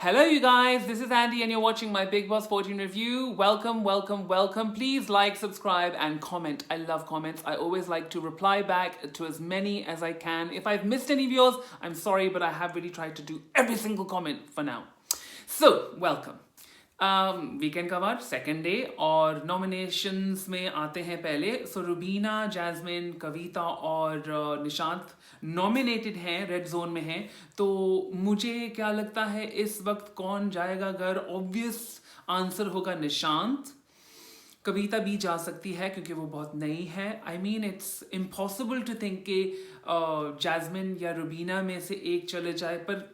Hello, you guys. This is Andy, and you're watching my Big Boss 14 review. Welcome, welcome, welcome. Please like, subscribe, and comment. I love comments. I always like to reply back to as many as I can. If I've missed any of yours, I'm sorry, but I have really tried to do every single comment for now. So, welcome. Weekend का बाद second day और nominations में आते हैं पहले. सो Rubina, jasmine, कविता और Nishant nominated हैं, red zone में हैं. तो मुझे क्या लगता है इस वक्त कौन जाएगा घर? ऑब्वियस आंसर होगा निशांत. कविता भी जा सकती है क्योंकि वो बहुत नई है. I mean it's impossible to think कि जैस्मिन या रुबीना में से एक चले जाए, पर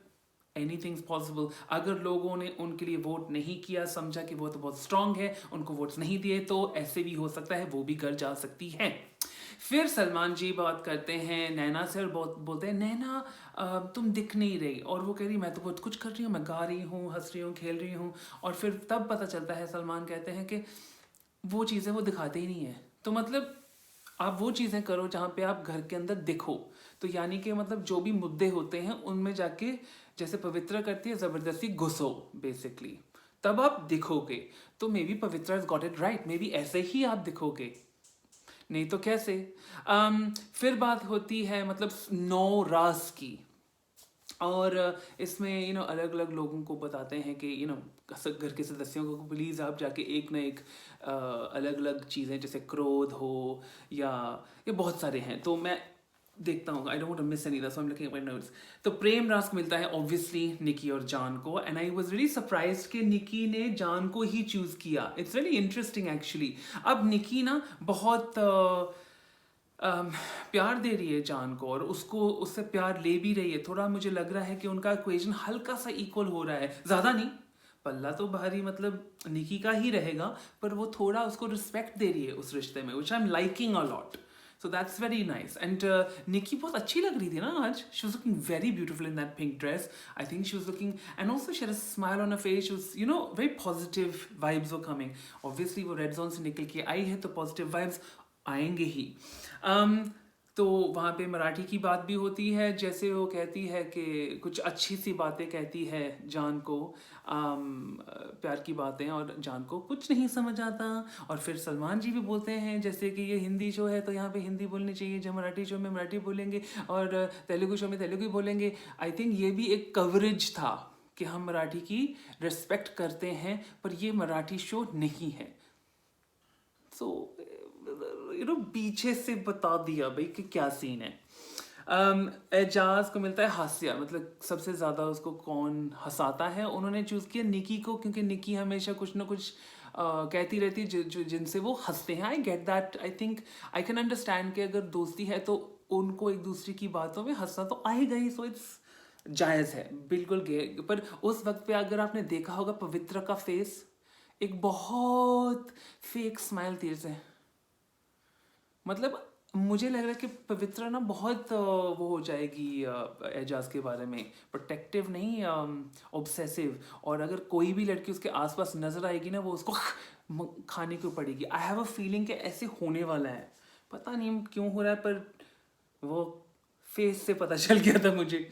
एनीथिंग्स पॉसिबल. अगर लोगों ने उनके लिए वोट नहीं किया, समझा कि वो तो बहुत स्ट्रांग है, उनको वोट्स नहीं दिए, तो ऐसे भी हो सकता है वो भी घर जा सकती है. फिर सलमान जी बात करते हैं नैना से और बोलते हैं नैना तुम दिख नहीं रही. और वो कह रही मैं तो बहुत कुछ कर रही हूँ, मैं गा रही हूँ, हंस रही हूँ, खेल रही हूँ. और फिर तब पता चलता है, सलमान कहते हैं कि वो चीज़ें वो दिखाते ही नहीं है. तो मतलब आप वो चीज़ें करो जहाँ पे आप घर के अंदर दिखो. तो यानी कि मतलब जो भी मुद्दे होते हैं उनमें जाके, जैसे पवित्रा करती है, ज़बरदस्ती घुसो बेसिकली, तब आप दिखोगे. तो may be Pavitra is got it right. May be ऐसे ही आप दिखोगे, नहीं तो कैसे. फिर बात होती है मतलब नो रास की. और इसमें अलग अलग लोगों को बताते हैं कि घर के सदस्यों को प्लीज़ आप जाके एक ना एक अलग अलग चीज़ें, जैसे क्रोध हो या ये बहुत सारे हैं. तो मैं देखता हूँ, I don't want to miss any, so I am looking at my notes. तो प्रेम रास्क मिलता है ऑब्वियसली निकी और जान को. And I was really surprised कि निकी ने जान को ही चूज़ किया. It's very interesting actually. अब निकी ना बहुत प्यार दे रही है जान को और उसको उससे प्यार ले भी रही है. थोड़ा मुझे लग रहा है कि उनका इक्वेशन हल्का सा इक्वल हो रहा है, ज़्यादा नहीं. पल्ला तो भारी मतलब निकी का ही रहेगा, पर वो थोड़ा उसको रिस्पेक्ट दे रही है उस रिश्ते में, which I am liking a lot. So that's very nice. And Nikki बहुत अच्छी लग रही थी ना आज. She was looking very beautiful in that pink dress. I think she was looking, and also she had a smile on a face. She was very positive vibes were coming. Obviously वो red zone से निकल के आई है तो positive vibes आएंगे ही. तो वहाँ पे मराठी की बात भी होती है, जैसे वो कहती है कि कुछ अच्छी सी बातें कहती है जान को, प्यार की बातें, और जान को कुछ नहीं समझ आता. और फिर सलमान जी भी बोलते हैं जैसे कि ये हिंदी शो है तो यहाँ पे हिंदी बोलनी चाहिए, जब मराठी शो में मराठी बोलेंगे और तेलुगु शो में तेलुगु बोलेंगे. आई थिंक ये भी एक कवरेज था कि हम मराठी की रिस्पेक्ट करते हैं, पर ये मराठी शो नहीं है. सो पीछे से बता दिया भाई कि क्या सीन है. एजाज को मिलता है हास्य. मतलब सबसे ज़्यादा उसको कौन हंसाता है, उन्होंने चूज़ किया निकी को, क्योंकि निकी हमेशा कुछ ना कुछ कहती रहती है जिनसे वो हंसते हैं. I get that. I think I can understand कि अगर दोस्ती है तो उनको एक दूसरे की बातों में हंसना तो आएगा ही. सो इट्स जायज़ है बिल्कुल. पर उस वक्त पे अगर आपने देखा होगा पवित्रा का फेस, एक बहुत फेक स्माइल थी से. मतलब मुझे लग रहा है कि पवित्रा ना बहुत वो हो जाएगी एजाज के बारे में, प्रोटेक्टिव नहीं, ऑब्सेसिव. और अगर कोई भी लड़की उसके आसपास नजर आएगी ना, वो उसको खाने को पड़ेगी. आई हैव अ फीलिंग कि ऐसे होने वाला है. पता नहीं क्यों हो रहा है, पर वो फेस से पता चल गया था मुझे.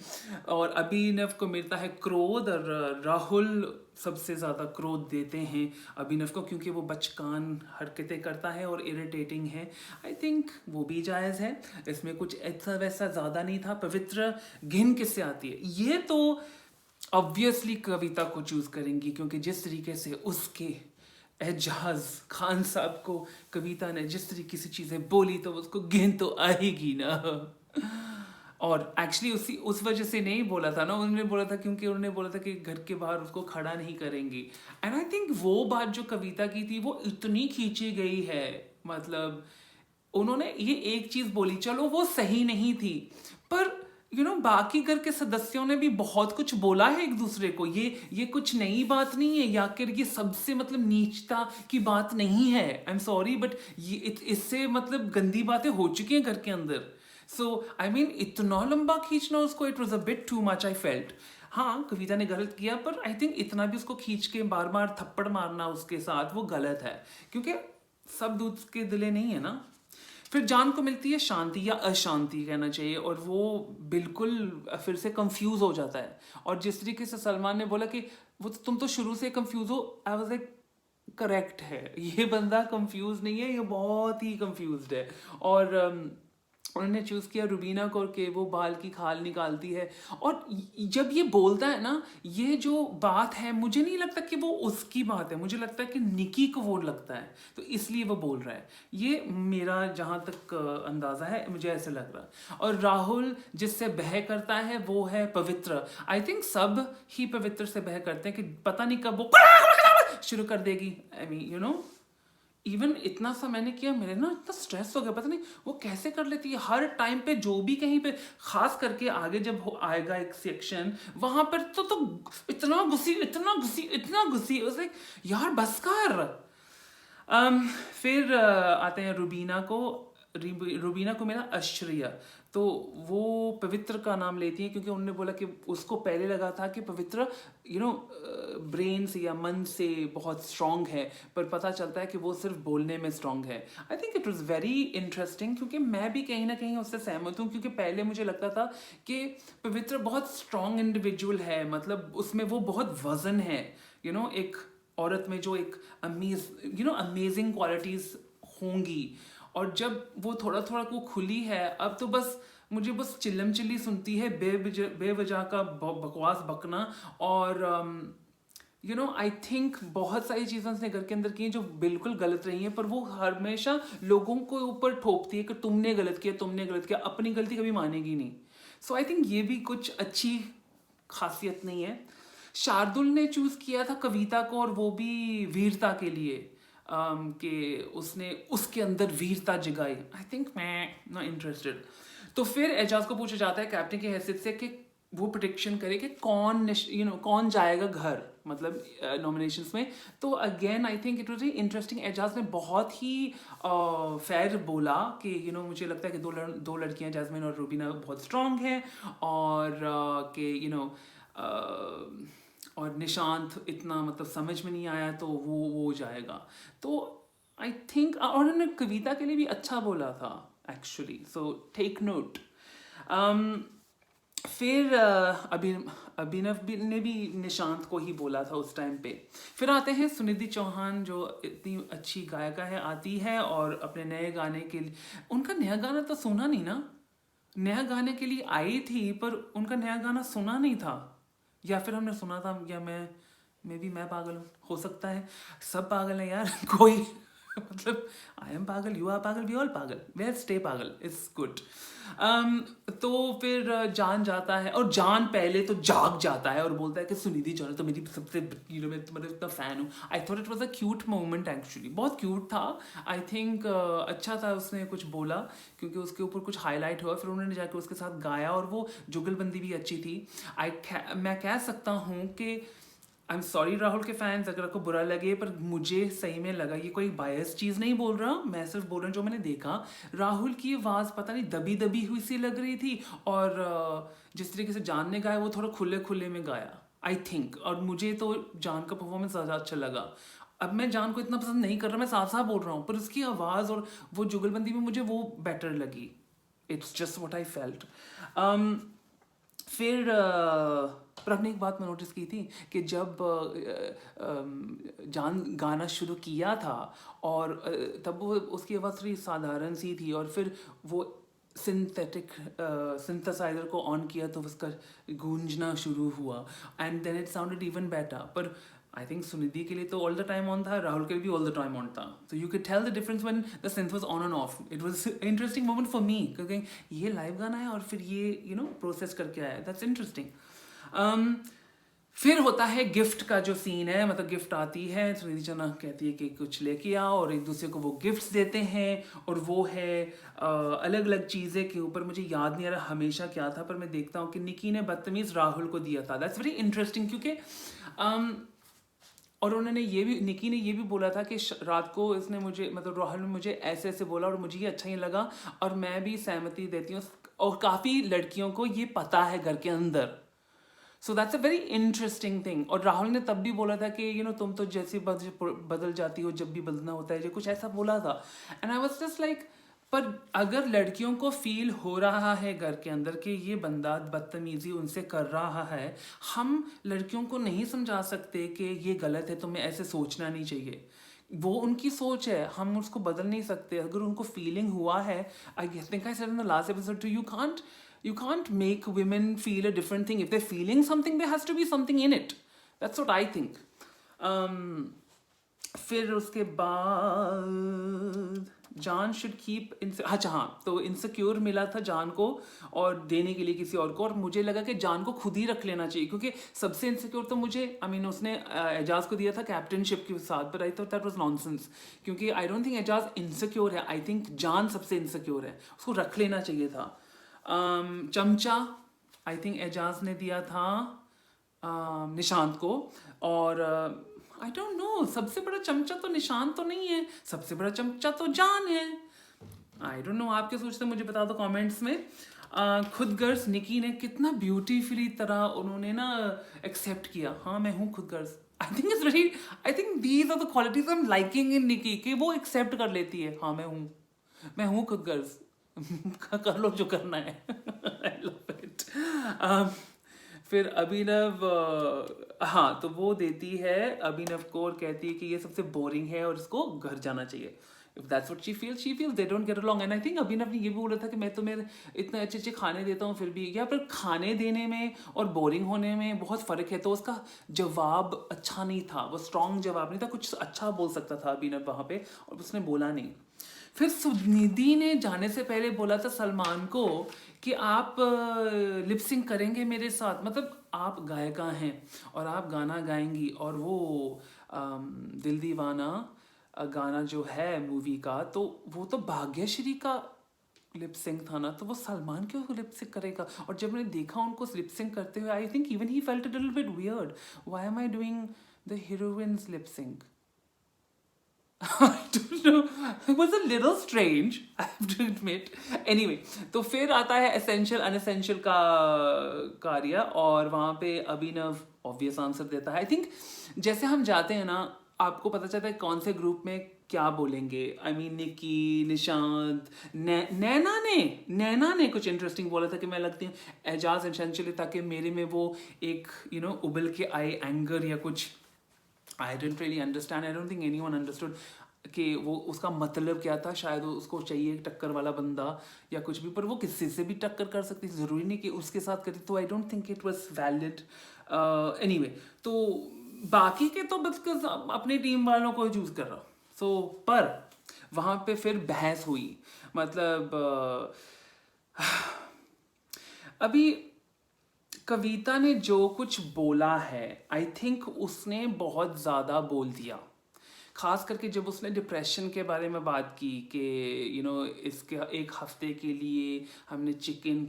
और अभिनव को मिलता है क्रोध, और राहुल सबसे ज़्यादा क्रोध देते हैं अभिनव को, क्योंकि वो बचकान हरकतें करता है और इरिटेटिंग है. आई थिंक वो भी जायज़ है. इसमें कुछ ऐसा वैसा ज़्यादा नहीं था. पवित्र घिन किससे आती है, ये तो ऑब्वियसली कविता को चूज़ करेंगी, क्योंकि जिस तरीके से उसके एजाज खान साहब को कविता ने जिस तरीके से चीज़ें बोली, तो उसको घिन तो आएगी ना. और एक्चुअली उस वजह से नहीं बोला था ना, उन्होंने बोला था क्योंकि उन्होंने बोला था कि घर के बाहर उसको खड़ा नहीं करेंगी. एंड आई थिंक वो बात जो कविता की थी वो इतनी खींची गई है. मतलब उन्होंने ये एक चीज़ बोली, चलो वो सही नहीं थी, पर बाकी घर के सदस्यों ने भी बहुत कुछ बोला है एक दूसरे को. ये कुछ नई बात नहीं है, या फिर ये सबसे मतलब नीचता की बात नहीं है. आई एम सॉरी, बट ये इससे मतलब गंदी बातें हो चुकी हैं घर के अंदर. सो आई मीन इतना लंबा खींचना उसको, it was a bit too much I felt. हाँ, कविता ने गलत किया, पर आई थिंक इतना भी उसको खींच के बार बार थप्पड़ मारना उसके साथ वो गलत है, क्योंकि सब दूध के दिले नहीं है ना. फिर जान को मिलती है शांति या अशांति कहना चाहिए, और वो बिल्कुल फिर से कंफ्यूज हो जाता है। और जिस तरीके से सलमान ने बोला कि वो तुम तो शुरू से कंफ्यूज हो, आई वाज लाइक करेक्ट है, ये बंदा कंफ्यूज नहीं है, ये बहुत ही कंफ्यूज्ड है। और उन्होंने चूज किया रुबीना को कि वो बाल की खाल निकालती है। और जब ये बोलता है ना, ये जो बात है, मुझे नहीं लगता कि वो उसकी बात है, मुझे लगता है कि निकी को वो लगता है, तो इसलिए वो बोल रहा है। ये मेरा जहाँ तक अंदाजा है, मुझे ऐसे लग रहा है। और राहुल जिससे बह करता है वो है पवित्र। आई थिंक सब ही पवित्र से बह करते हैं कि पता नहीं कब वो शुरू कर देगी। I mean you know, even इतना सा मैंने किया, मेरे ना इतना स्ट्रेस हो गया, पता नहीं वो कैसे कर लेती है हर टाइम पे, जो भी कहीं पे, खास करके आगे जब आएगा एक सेक्शन वहां पर तो इतना गुस्सी, इतना गुस्सी, इतना गुस्सी, उसे यार बस कर। फिर आते हैं रुबीना को। रुबीना को मेरा आश्चर्य, तो वो पवित्र का नाम लेती है क्योंकि उन्होंने बोला कि उसको पहले लगा था कि पवित्र यू नो ब्रेन से या मन से बहुत स्ट्रांग है, पर पता चलता है कि वो सिर्फ बोलने में स्ट्रांग है। I think it was very interesting, क्योंकि मैं भी कहीं ना कहीं उससे सहमत हूँ, क्योंकि पहले मुझे लगता था कि पवित्र बहुत स्ट्रांग इंडिविजुअल है, मतलब उसमें वो बहुत वजन है, यू नो एक औरत में जो एक अमेजिंग क्वालिटीज होंगी। और जब वो थोड़ा थोड़ा वो खुली है, अब तो बस मुझे बस चिल्लम चिल्ली सुनती है, बेवजह का बकवास बकना। और आई थिंक बहुत सारी चीज़ें उसने घर के अंदर की हैं जो बिल्कुल गलत रही हैं, पर वो हमेशा लोगों को ऊपर ठोकती है कि तुमने गलत किया, तुमने गलत किया, अपनी गलती कभी मानेगी नहीं। सो आई थिंक ये भी कुछ अच्छी खासियत नहीं है। शार्दुल ने चूज किया था कविता को, और वो भी वीरता के लिए, कि उसने उसके अंदर वीरता जगाई। आई थिंक मैं नॉट इंटरेस्टेड। तो फिर एजाज को पूछा जाता है कैप्टन की हैसियत से कि वो प्रिडिक्शन करे कि कौन जाएगा घर, मतलब नॉमिनेशंस में। तो again I think it was very interesting. Eijaz ने बहुत ही फेयर बोला कि मुझे लगता है कि दो लड़कियां जैस्मिन और रूबीना बहुत स्ट्रांग हैं, और कि और निशांत इतना मतलब समझ में नहीं आया, तो वो जाएगा। तो आई थिंक, और उन्होंने कविता के लिए भी अच्छा बोला था एक्चुअली, सो टेक नोट। फिर अभिनव ने भी निशांत को ही बोला था उस टाइम पे। फिर आते हैं सुनिधि चौहान, जो इतनी अच्छी गायिका है, आती है और अपने नए गाने के लिए, उनका नया गाना तो सुना नहीं ना, नया गाने के लिए आई थी पर उनका नया गाना सुना नहीं था, या फिर हमने सुना था, या मैं पागल हूँ, हो सकता है। सब पागल है यार कोई मतलब आई एम पागल, यू आर पागल, वी ऑल पागल, वेयर स्टे पागल, इट्स गुड। तो फिर जान जाता है, और जान पहले तो जाग जाता है और बोलता है कि सुनिधि चौहान तो मेरी सबसे मैं तुम्हारा इतना फैन हूँ। I thought it was a cute moment, actually बहुत क्यूट था। आई थिंक अच्छा था उसने कुछ बोला, क्योंकि उसके ऊपर कुछ हाईलाइट हुआ, फिर उन्होंने जाकर उसके साथ गाया, और वो जुगलबंदी भी अच्छी थी। मैं कह सकता हूँ कि आई एम सॉरी राहुल के फैंस अगर आपको बुरा लगे, पर मुझे सही में लगा, ये कोई बायस चीज़ नहीं बोल रहा, मैं सिर्फ बोल रहा हूँ जो मैंने देखा। राहुल की आवाज़ पता नहीं दबी दबी हुई सी लग रही थी, और जिस तरीके से जान ने गाया वो थोड़ा खुले खुले में गाया आई थिंक। और मुझे तो जान का परफॉर्मेंस ज़्यादा अच्छा लगा। अब मैं जान को इतना पसंद नहीं कर रहा, मैं साफ साफ बोल रहा हूँ, पर उसकी आवाज़ और वो जुगलबंदी में मुझे वो बेटर लगी। It's just what I felt. फिर पर आपने एक बात मैं नोटिस की थी कि जब जान गाना शुरू किया था, और तब वो उसकी आवाज़ थोड़ी साधारण सी थी, और फिर वो सिंथेसाइजर को ऑन किया तो उसका गूंजना शुरू हुआ, and then it sounded even better. पर आई थिंक सुनिधि के लिए तो ऑल द टाइम ऑन था, राहुल के लिए भी ऑल द टाइम ऑन था, तो you can tell the difference when the synth was on and off. It was interesting moment for me, क्योंकि ये लाइव गाना है और फिर ये प्रोसेस करके आया, दैट्स इंटरेस्टिंग। फिर होता है गिफ्ट का जो सीन है, मतलब गिफ्ट आती है, सुनिधि चौहान कहती है कि कुछ लेके आओ, और एक दूसरे को वो गिफ्ट्स देते हैं, और वो है अलग अलग चीज़ें के ऊपर, मुझे याद नहीं आ रहा हमेशा क्या था, पर मैं देखता हूँ कि निकी ने बदतमीज़ राहुल को दिया था। दैट्स वेरी इंटरेस्टिंग, क्योंकि और उन्होंने निकी ने ये भी बोला था कि रात को इसने मुझे, मतलब राहुल ने मुझे ऐसे ऐसे बोला और मुझे ये अच्छा ही लगा, और मैं भी सहमति देती हूँ, और काफ़ी लड़कियों को ये पता है घर के अंदर। So that's a very interesting thing. और राहुल ने तब भी बोला था कि तुम तो जैसे बदल जाती हो जब भी बदलना होता है, जो कुछ ऐसा बोला था। And I was just like, पर अगर लड़कियों को फील हो रहा है घर के अंदर कि ये बंदा बदतमीजी उनसे कर रहा है, हम लड़कियों को नहीं समझा सकते कि ये गलत है, तुम्हें ऐसे सोचना नहीं चाहिए। वो उनकी सोच है, हम उसको बदल नहीं सकते। अगर उनको फीलिंग हुआ है, I think I said in the last episode to you can't make women feel a different thing. If they're feeling something, there has to be something in it. That's what I think. फिर उसके बाद जान should keep अच्छा हाँ, तो insecure मिला था जान को और देने के लिए किसी और को, और मुझे लगा कि जान को खुद ही रख लेना चाहिए, क्योंकि सबसे इनसिक्योर तो मुझे उसने एजाज को दिया था कैप्टनशिप के साथ, but I thought that was nonsense, क्योंकि I don't think Eijaz insecure है, आई थिंक जान सबसे इनसिक्योर है, उसको रख लेना चाहिए था। चमचा आई थिंक एजाज ने दिया था निशांत को, और आई डोंट नो, सबसे बड़ा चमचा तो निशांत तो नहीं है, सबसे बड़ा चमचा तो जान है। आई डोंट नो, आप क्या सोचते हैं मुझे बता दो कमेंट्स में। खुद गर्ज निकी ने कितना ब्यूटीफुली तरह उन्होंने ना एक्सेप्ट किया, हाँ मैं हूँ खुद गर्ज। I think these are the qualities I am liking in Nikki, कि वो एक्सेप्ट कर लेती है, हाँ मैं हूँ खुद गर्ज, कर लो जो करना है। I love it. फिर अभिनव, हाँ तो वो देती है अभिनव को और कहती है कि ये सबसे बोरिंग है और इसको घर जाना चाहिए। If that's what she feels, they don't get along. And I think अभिनव ने ये भी बोला था कि मैं तुम्हें इतने अच्छे अच्छे खाने देता हूँ फिर भी, या फिर खाने देने में और बोरिंग होने में बहुत फ़र्क है। तो उसका जवाब अच्छा नहीं था, वो स्ट्रॉन्ग जवाब नहीं था, कुछ अच्छा बोल सकता था अभिनव वहाँ पे, और उसने बोला नहीं। फिर सुनिधि ने जाने से पहले बोला था सलमान को कि आप लिपसिंग करेंगे मेरे साथ, मतलब आप गायिका हैं और आप गाना गाएंगी, और वो दिल दीवाना गाना जो है मूवी का, तो वो तो भाग्यश्री का लिपसिंग था ना, तो वो सलमान क्यों लिपसिंग करेगा। और जब मैंने देखा उनको लिपसिंग करते हुए, I think even he felt a little bit weird, why am I doing the heroine's lip sync. I don't know. It was a little strange, I have to admit. Anyway, तो फिर आता है एसेंशियल अनएसेंशियल का कार्य, और वहाँ पे अभिनव obvious answer देता है। आई थिंक जैसे हम जाते हैं ना, आपको पता चलता है कौन से ग्रुप में क्या बोलेंगे। आई मीन निकी, निशांत, नैना ने कुछ इंटरेस्टिंग बोला था कि मैं लगती हूँ एजाज एसेंशियली, ताकि मेरे में वो एक उबल के आए एंगर या कुछ। I didn't really understand, I don't think anyone understood कि वो उसका मतलब क्या था। शायद वो उसको चाहिए टक्कर वाला बंदा या कुछ भी, पर वो किसी से भी टक्कर कर सकती, ज़रूरी नहीं कि उसके साथ करी। तो आई don't think it was valid. Anyway, तो बाकी के तो बस अपने टीम वालों को चूज़ कर रहा। सो पर वहाँ पे फिर बहस हुई, मतलब अभी कविता ने जो कुछ बोला है, आई थिंक उसने बहुत ज़्यादा बोल दिया, खास करके जब उसने डिप्रेशन के बारे में बात की कि इसके एक हफ्ते के लिए हमने चिकन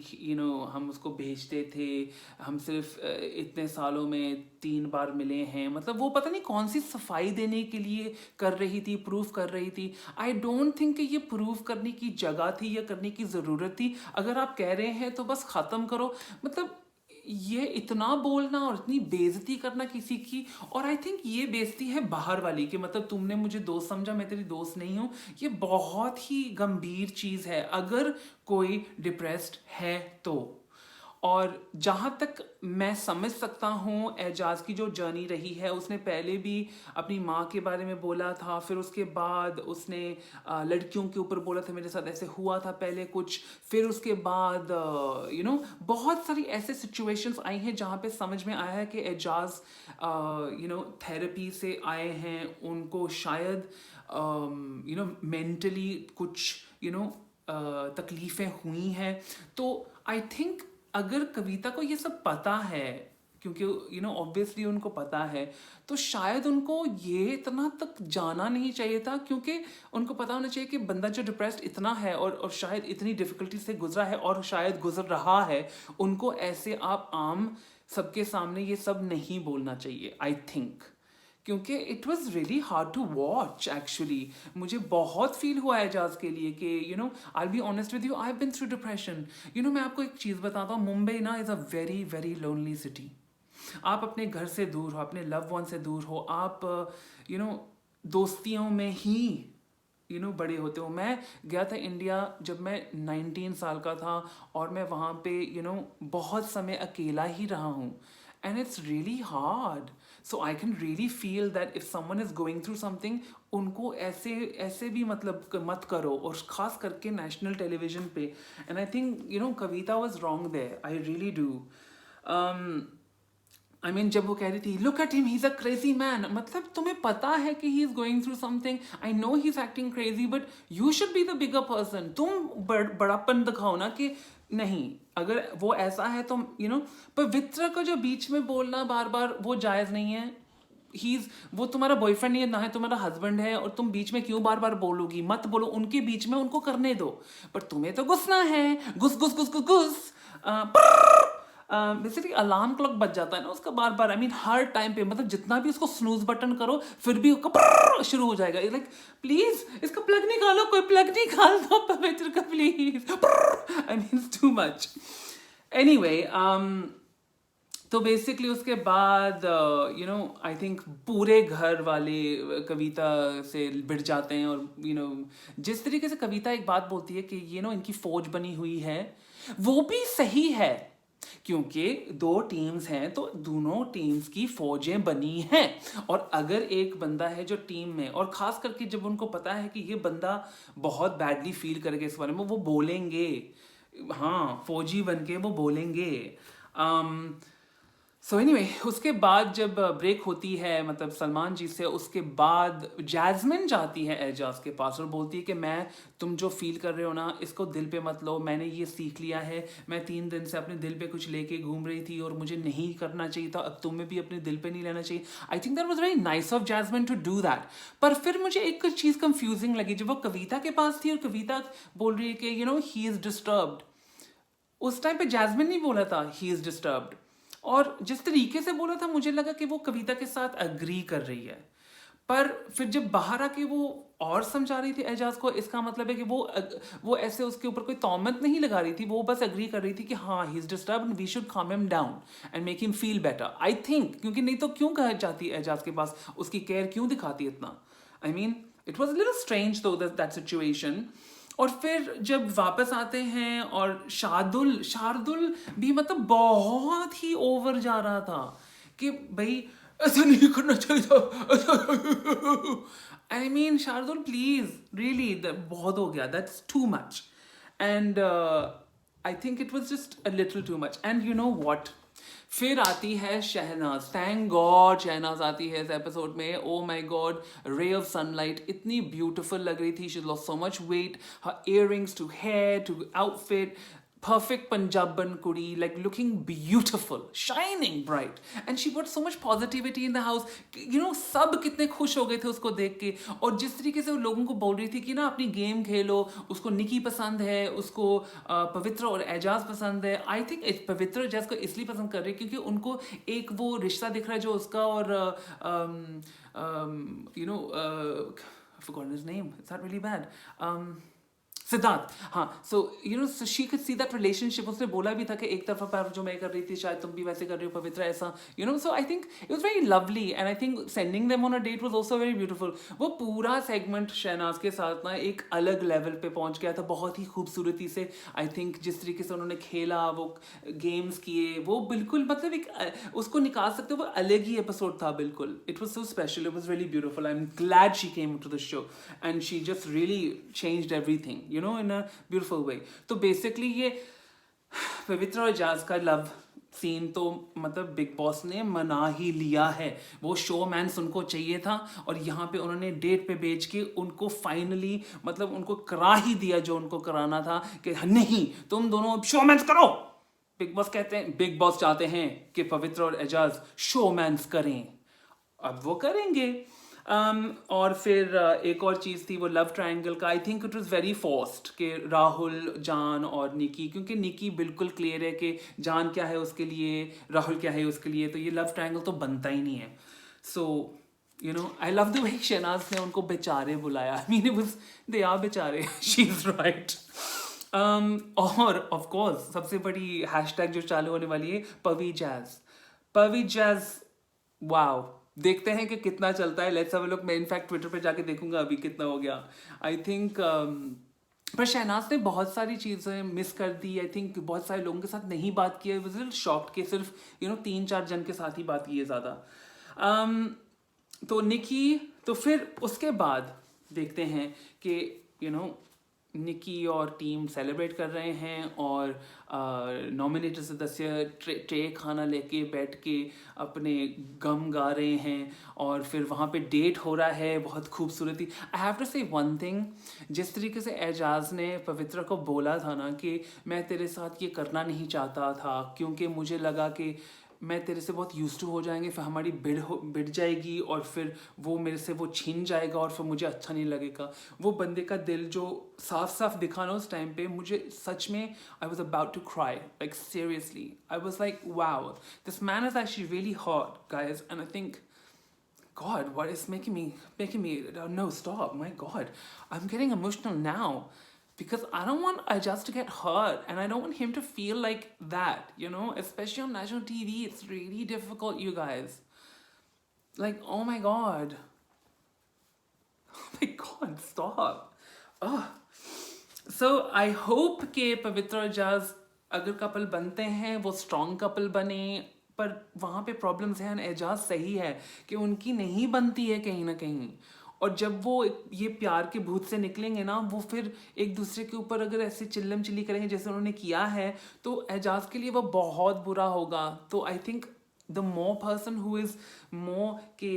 हम उसको भेजते थे, हम सिर्फ इतने सालों में 3 बार मिले हैं, मतलब वो पता नहीं कौन सी सफाई देने के लिए कर रही थी, प्रूफ कर रही थी। आई डोंट थिंक कि ये प्रूफ करने की जगह थी या करने की ज़रूरत थी। अगर आप कह रहे हैं तो बस ख़त्म करो, मतलब ये इतना बोलना और इतनी बेइज्जती करना किसी की। और आई थिंक ये बेइज्जती है बाहर वाली, कि मतलब तुमने मुझे दोस्त समझा, मैं तेरी दोस्त नहीं हूँ। ये बहुत ही गंभीर चीज़ है अगर कोई डिप्रेस्ड है तो। और जहाँ तक मैं समझ सकता हूँ, एजाज की जो जर्नी रही है, उसने पहले भी अपनी माँ के बारे में बोला था, फिर उसके बाद उसने लड़कियों के ऊपर बोला था, मेरे साथ ऐसे हुआ था पहले कुछ, फिर उसके बाद बहुत सारी ऐसे सिचुएशंस आई हैं जहाँ पे समझ में आया है कि एजाज थेरेपी से आए हैं, उनको शायद मेंटली कुछ तकलीफ़ें हुई हैं। तो आई थिंक अगर कविता को ये सब पता है, क्योंकि ऑब्वियसली उनको पता है, तो शायद उनको ये इतना तक जाना नहीं चाहिए था, क्योंकि उनको पता होना चाहिए कि बंदा जो डिप्रेस्ड इतना है और शायद इतनी डिफ़िकल्टी से गुजरा है और शायद गुजर रहा है, उनको ऐसे आप आम सबके सामने ये सब नहीं बोलना चाहिए, आई थिंक। क्योंकि it was really hard to watch actually. मुझे बहुत फील हुआ है एजाज के लिए कि I be honest with you, I have been through depression. मैं आपको एक चीज़ बताता हूँ, मुंबई ना is a very very lonely city. आप अपने घर से दूर हो, अपने लव वन से दूर हो, आप दोस्तियों में ही बड़े होते हो। मैं गया था इंडिया जब मैं 19 साल का था, और मैं वहाँ पे बहुत समय अकेला ही रहा हूँ, and it's really hard. So I can really feel that if someone is going through something, उनको ऐसे ऐसे भी मतलब मत करो, और खास करके नेशनल टेलीविजन पे। And I think Kavita was wrong there, I really do. I mean जब वो कह रही थी look at him, he is a crazy man, मतलब तुम्हें पता है कि he is going through something, I know he is acting crazy, but you should be the bigger person. तुम बड़ापन दिखाओ ना कि नहीं, अगर वो ऐसा है तो पवित्र का जो बीच में बोलना बार बार, वो जायज नहीं है। वो तुम्हारा बॉयफ्रेंड नहीं है, ना है तुम्हारा हस्बैंड है, और तुम बीच में क्यों बार बार बोलोगी? मत बोलो उनके बीच में, उनको करने दो। पर तुम्हें तो गुस्सा है, घुस घुस घुस घुस घुस। बेसिकली अलार्म क्लॉक बज जाता है ना उसका बार बार, आई मीन हर टाइम पे, मतलब जितना भी उसको स्नूज बटन करो फिर भी उसका शुरू हो जाएगा। लाइक प्लीज इसका प्लग निकालो, कोई प्लग निकाल दो पवित्र का please. I mean too much. Anyway, तो बेसिकली उसके बाद आई थिंक पूरे घर वाले कविता से भिड़ जाते हैं, और जिस तरीके से कविता एक बात बोलती है कि इनकी फौज बनी हुई है, वो भी सही है, क्योंकि 2 टीम्स हैं तो दोनों टीम्स की फौजें बनी हैं। और अगर एक बंदा है जो टीम में, और खास करके जब उनको पता है कि ये बंदा बहुत बैडली फील करेगा इस बारे में, वो बोलेंगे, हाँ फौजी बन के वो बोलेंगे। सो एनीवे, उसके बाद जब ब्रेक होती है मतलब सलमान जी से, उसके बाद जैस्मिन जाती है एजाज के पास और बोलती है कि तुम जो फील कर रहे हो ना, इसको दिल पे मत लो, मैंने ये सीख लिया है, मैं 3 दिन से अपने दिल पे कुछ लेके घूम रही थी और मुझे नहीं करना चाहिए था, अब तुम्हें भी अपने दिल पे नहीं लेना चाहिए। I think that was very nice of Jasmin to do that. पर फिर मुझे एक चीज़ कंफ्यूजिंग लगी, जब वो कविता के पास थी और कविता बोल रही है कि ही इज़ डिस्टर्ब्ड, उस टाइम पे जैस्मिन नहीं बोला था ही इज़ डिस्टर्ब्ड, और जिस तरीके से बोला था मुझे लगा कि वो कविता के साथ अग्री कर रही है। पर फिर जब बाहर आके वो और समझा रही थी एजाज को, इसका मतलब है कि वो ऐसे उसके ऊपर कोई तौमत नहीं लगा रही थी, वो बस अग्री कर रही थी कि हाँ he is disturb, we should calm him down and make him feel better. I think, क्योंकि नहीं तो क्यों कह जाती एजाज के पास, उसकी केयर क्यों दिखाती इतना? आई mean it was little strange दो दैट सिचुएशन। और फिर जब वापस आते हैं, और शार्दुल भी मतलब बहुत ही ओवर जा रहा था कि भाई ऐसा नहीं करना चाहिए था। I mean Shardul please, really बहुत हो गया, that's too much. And I think it was just a little too much. And you know what, फिर आती है शहनाज, थैंक गॉड शहनाज आती है इस एपिसोड में। Oh my God, ray of sunlight, इतनी ब्यूटीफुल लग रही थी, she lost so much weight, her earrings to hair to outfit, perfect Punjaban kudi, like looking beautiful, shining bright, and she brought so much positivity in the house. सब कितने खुश हो गए थे उसको देख के। और जिस तरीके से वो लोगों को बोल रही थी कि ना अपनी गेम खेलो, उसको निकी पसंद है, उसको पवित्र और एजाज पसंद है। आई थिंक पवित्र एजाज को इसलिए पसंद कर रही है क्योंकि उनको एक वो रिश्ता दिख रहा है जो उसका और forgotten his name, it's not really bad, Siddharth, हाँ। So so she could see that relationship. उसने बोला भी था कि एक तरफा प्यार जो मैं कर रही थी शायद तुम भी वैसे कर रही हो पवित्र, ऐसा so I think it was very lovely, and I think sending them on a date was also very beautiful. वो पूरा सेगमेंट शहनाज के साथ ना एक अलग लेवल पे पहुंच गया था, बहुत ही खूबसूरती से। आई थिंक जिस तरीके से उन्होंने खेला, वो गेम्स किए, वो बिल्कुल मतलब एक उसको निकाल सकते हो, वो अलग ही एपिसोड था बिल्कुल। It was so special, it was really beautiful. I am glad she came to the show and she just really changed everything in a beautiful way. तो बेसिकली ये पवित्र और एजाज का लव सीन तो मतलब बिग बॉस ने मना ही लिया है। वो शोमैन्स उनको चाहिए था, और यहाँ पे उन्होंने डेट पे भेज के उनको फाइनली मतलब उनको करा ही दिया जो उनको कराना था, कि नहीं तुम दोनों शोमैन्स करो। बिग बॉस कहते हैं, बिग बॉस चाहते हैं कि पवित्र और एजाज शोमैन्स करें, अब वो करेंगे। और फिर एक और चीज़ थी वो लव ट्रायंगल का। आई think it was very forced कि राहुल, जान और निकी, क्योंकि निकी बिल्कुल क्लियर है कि जान क्या है उसके लिए, राहुल क्या है उसके लिए, तो ये लव ट्रायंगल तो बनता ही नहीं है। So I love the way Shehnaaz ने उनको बेचारे बुलाया। I mean it was, they are बेचारे, शी इज राइट। और ऑफ कोर्स सबसे बड़ी हैशटैग जो चालू होने वाली है, पवी जैज। वाओ, देखते हैं कि कितना चलता है। Let's have a look. मैं इनफैक्ट ट्विटर पे जाके देखूंगा अभी कितना हो गया। आई थिंक पर शहनाज ने बहुत सारी चीज़ें मिस कर दी। आई थिंक बहुत सारे लोगों के साथ नहीं बात की है। वाज लिटिल शॉक्ड कि सिर्फ 3-4 जन के साथ ही बात की है ज़्यादा। तो निकी, तो फिर उसके बाद देखते हैं कि निकी और टीम सेलिब्रेट कर रहे हैं और नॉमिनेटेड सदस्य ट्रे खाना लेके बैठ के अपने गम गा रहे हैं और फिर वहाँ पे डेट हो रहा है बहुत खूबसूरती। आई हैव टू से वन थिंग, जिस तरीके से एजाज ने पवित्रा को बोला था ना कि मैं तेरे साथ ये करना नहीं चाहता था क्योंकि मुझे लगा कि मैं तेरे से बहुत यूज टू हो जाएंगे, फिर हमारी बिड़ जाएगी और फिर वो मेरे से वो छीन जाएगा और फिर मुझे अच्छा नहीं लगेगा। वो बंदे का दिल जो साफ साफ दिखा ना उस टाइम पे, मुझे सच में I was about to cry, like seriously I was like wow, this man is actually really hot guys. And I think God, what is making me no, stop, my God, I'm getting emotional now because I don't want Ajaz to get hurt and I don't want him to feel like that, especially on national TV. It's really difficult, you guys. Like, oh my God, stop. So I hope कि पवित्र Ajaz अगर couple बनते हैं वो strong couple बने, पर वहाँ पे प्रॉब्लम्स हैं। एजाज सही है कि उनकी नहीं बनती है कहीं ना कहीं, और जब वो ये प्यार के भूत से निकलेंगे ना, वो फिर एक दूसरे के ऊपर अगर ऐसे चिल्लम चिल्ली करेंगे जैसे उन्होंने किया है, तो एजाज के लिए वो बहुत बुरा होगा। तो I think the more person who is more के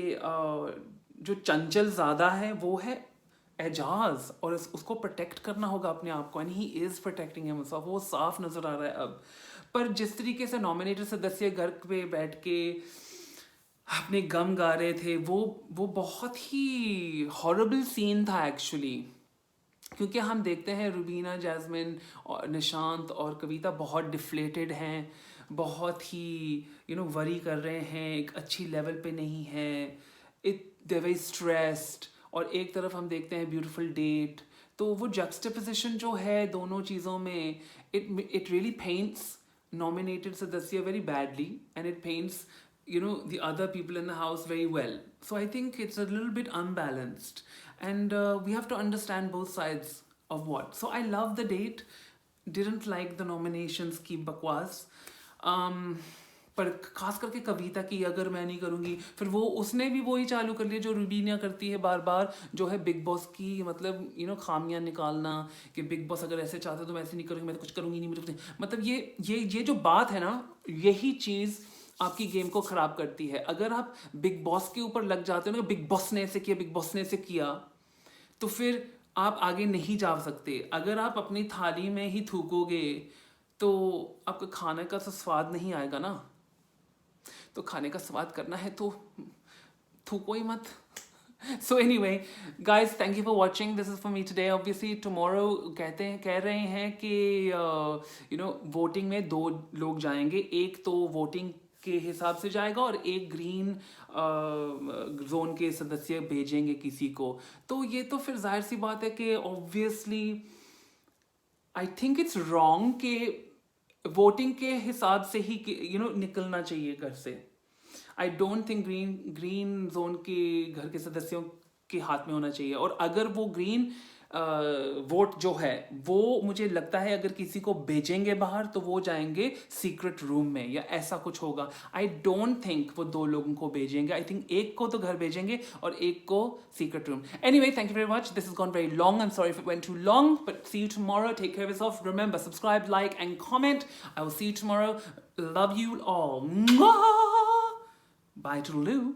जो चंचल ज़्यादा है वो है एजाज, और उसको प्रोटेक्ट करना होगा अपने आप को, and he is protecting himself. वो साफ नज़र आ रहा है अब। पर जिस तरीके से नॉमिनेटेड सदस्य घर पे बैठ के अपने गम गा रहे थे, वो बहुत ही हॉरेबल सीन था एक्चुअली, क्योंकि हम देखते हैं रुबीना, जैस्मिन और निशांत और कविता बहुत डिफ्लेटेड हैं, बहुत ही वरी कर रहे हैं, एक अच्छी लेवल पे नहीं है, दे वेरी स्ट्रेस्ड। और एक तरफ हम देखते हैं ब्यूटीफुल डेट। तो वो जक्सटापोजिशन जो है दोनों चीज़ों में, it really paints nominated Sadasya very badly, and it paints the other people in the house very well. So I think it's a little bit unbalanced, and we have to understand both sides of what. So I love the date, didn't like the nominations की बकवास, पर खास करके कविता की अगर मैं नहीं करूँगी, फिर वो उसने भी वही चालू कर लिया जो रुबीना करती है बार बार, जो है बिग बॉस की मतलब खामियां निकालना कि बिग बॉस अगर ऐसे चाहते तो मैं ऐसे नहीं करूँगी, मैं तो कुछ करूँगी नहीं, मतलब ये जो बात है ना, यही चीज़ आपकी गेम को ख़राब करती है। अगर आप बिग बॉस के ऊपर लग जाते हो ना, बिग बॉस ने ऐसे किया, बिग बॉस ने ऐसे किया, तो फिर आप आगे नहीं जा सकते। अगर आप अपनी थाली में ही थूकोगे तो आपका खाने का तो स्वाद नहीं आएगा ना। तो खाने का स्वाद करना है तो थूको ही मत। So anyway, guys, thank you for watching. This is for me today. Obviously, tomorrow कह रहे हैं कि वोटिंग में 2 लोग जाएंगे। एक तो वोटिंग के हिसाब से जाएगा और एक ग्रीन जोन के सदस्य भेजेंगे किसी को। तो ये तो फिर जाहिर सी बात है कि obviously I think it's wrong कि वोटिंग के हिसाब से ही निकलना चाहिए घर से। आई डोंट थिंक ग्रीन जोन के घर के सदस्यों के हाथ में होना चाहिए। और अगर वो ग्रीन वोट जो है वो मुझे लगता है अगर किसी को भेजेंगे बाहर तो वो जाएंगे सीक्रेट रूम में या ऐसा कुछ होगा। आई डोंट थिंक वो 2 लोगों को भेजेंगे। आई थिंक एक को तो घर भेजेंगे और एक को secret room. Anyway, thank you very much. This is gone very long. I am sorry if it went too long, but see you tomorrow. Take care of yourself. Remember, subscribe, like and comment. I will see you tomorrow. Love you all. Bye, toodaloo.